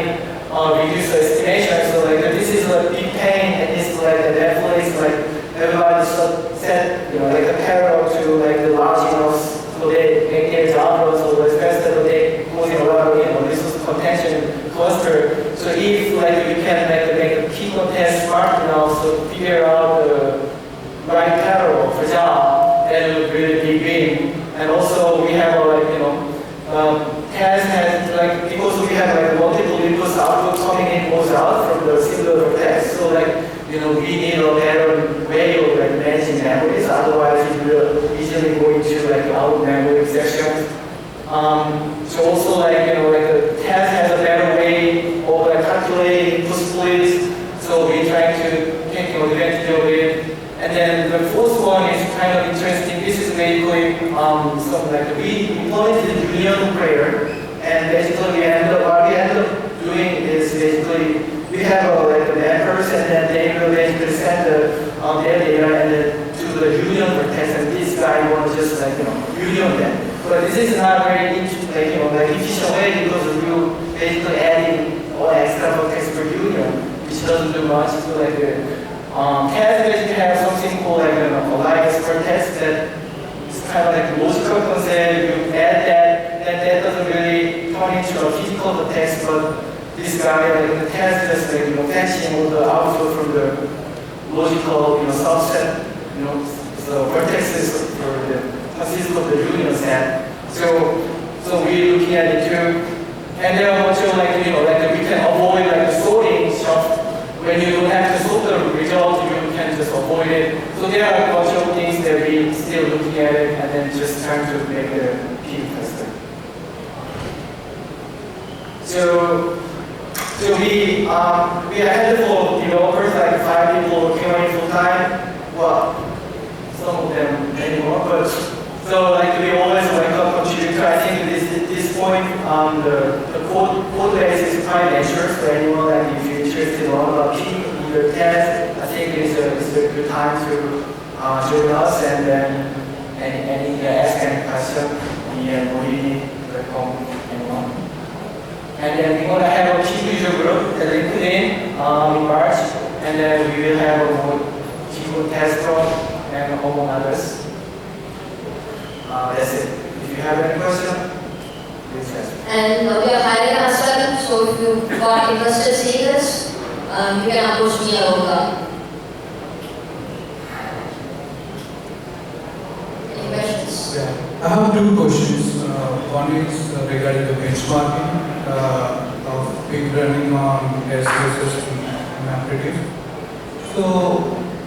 reduce the estimation. So like this is a big pain, and this like the Netflix, like everybody set like a parallel to like the large enough, so they make their job run so it's faster, but they causing a lot of resource contention cluster. So if like you can make a key content smart enough, so figure out the right parallel for job, that would really be green. And also we have test has like because we have like multiple inputs output coming in goes out from the singular test. So like we need a better way of like managing memories. Otherwise it will easily go into like out memory sections. So also like the test has a better way of like calculating input splits. So we try to take advantage of it. And then the fourth one is kind of interesting. This is basically something like we implemented the union prayer, and basically what we end up doing is basically we have like the members, and then they will basically send their data and then to the union for test, and this guy wants just like union them. But this is not very like efficient way because we will basically adding all extra context per union, which doesn't do much. So like test basically have something called like alliance per test that is kind of like logical concept. You add that doesn't really turn into a physical text, but this guy like the test just like fetching all the output from the logical subset, the vertexes for the consists of the union set. So we're looking at it too, and there are also like we can avoid like the sorting stuff. When you don't have to sort the result, you can just avoid it. So there are a bunch of things that we still looking at it and then just trying to make the P faster. So we are a handful of developers, like 5 people working on it full time. Well, some of them anymore, but so like we always welcome contributor. I think at this point the code base is quite natural for anyone that if you're interested in about either test, I think it's a good time to join us, and then ask any question. We really welcome anyone. And then we're gonna have a key user group at LinkedIn in March, and then we will have a more keyboard test group and among others. That's it. If you have any question, please ask. And we are hiring as well, so if you got interested in seeing this, you can approach me or any questions? Yeah. I have 2 questions. One is regarding the benchmarking of big running on SPSS and MapReduce. So,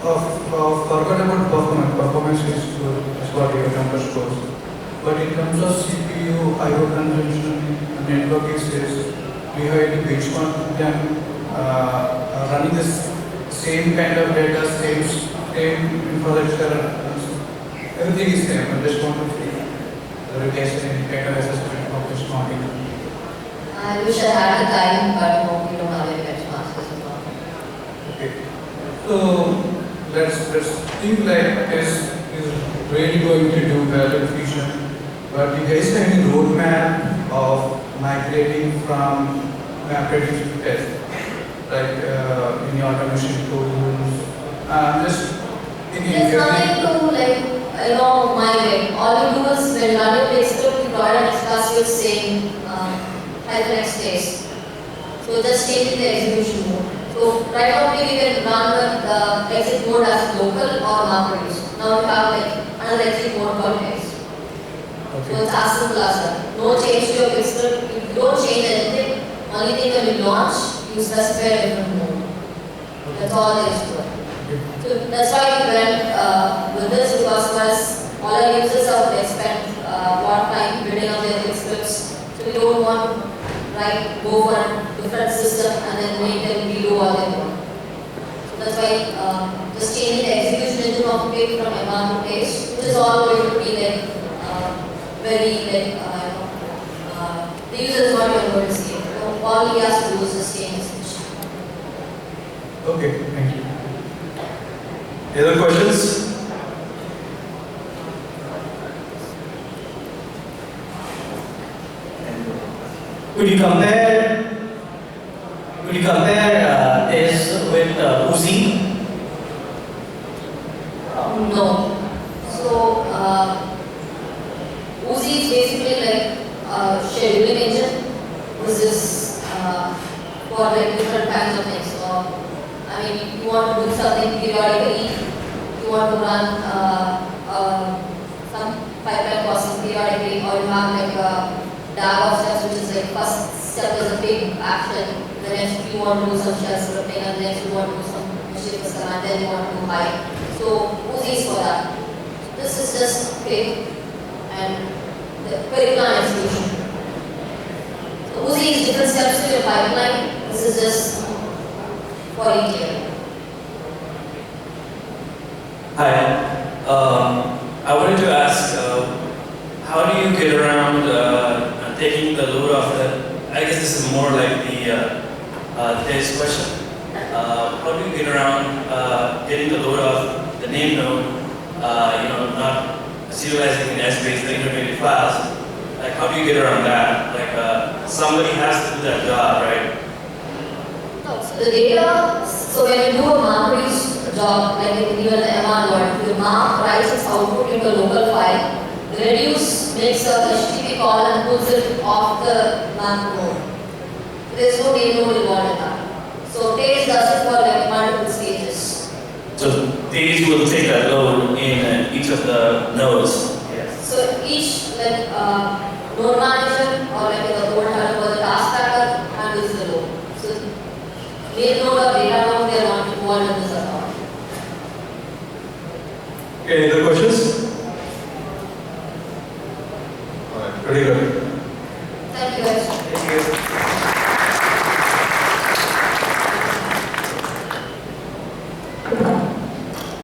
forgot about performance. Performance is what your numbers shows. But in terms of CPU, I/O consumption, networking says we have to benchmark them running the same kind of data, same infrastructure. Everything is same. I just want to see whether there is any kind of assessment of benchmarking. I wish I had the time, but no, we don't have any benchmarks. Okay. So let's think like this is really going to do well in future. But do you guys have any roadmap of migrating from MapReduce to test? Like in your automation tools? Just thinking. There's nothing to migrate. All you do is when running the script, you draw an express your same next case. So just changing the execution mode. So right now we can run the exit mode as local or MapReduce. Now we have like another exit mode called text. Okay. So it's as simple as that. No change to your script. You don't change anything. Only thing when you launch, you specify a different mode. That's all there is to it. So that's why we went with this, because first all our users have spent what time building up their scripts. So we don't want to go for a different system and then make them redo all their work. So that's why just changing the execution engine of page from MR to page, which is all going to be very the user is not going to see it. So all he has to do is just change his switch. Okay, thank you. Any other questions? Could you compare compare this with Uzi? No. So, Uzi is basically like a scheduling engine, which is for like different kinds of things. So, I mean, you want to do something periodically, you want to run some pipeline processing periodically, or you have like a dial of steps, which is like first step is a big action, the next you want to do some shell scripting, and the next you want to do some machine command, then you want to do high. So Uzi is for that. This is just quick and very plan execution. So Uzi is different steps to your pipeline. This is just for ETL. Hi. I wanted to ask, how do you get around taking the load off the, I guess this is more like today's question. How do you get around getting the load off the name node, not serializing in S-base, the intermediate files? Like, how do you get around that? Like, somebody has to do that job, right? No, so the data, so when you do a map reach job, like even the MR word, the map writes its output into a local file. The reduce makes a HTTP call and pulls it off the map node. There is no name node involved in that. So Tails does it for like multiple stages. So these will take that load in each of the nodes. Yes. So each like node manager or like the old term for the task tracker handles the load. So main node or data node, they are not involved in this at all. Okay, the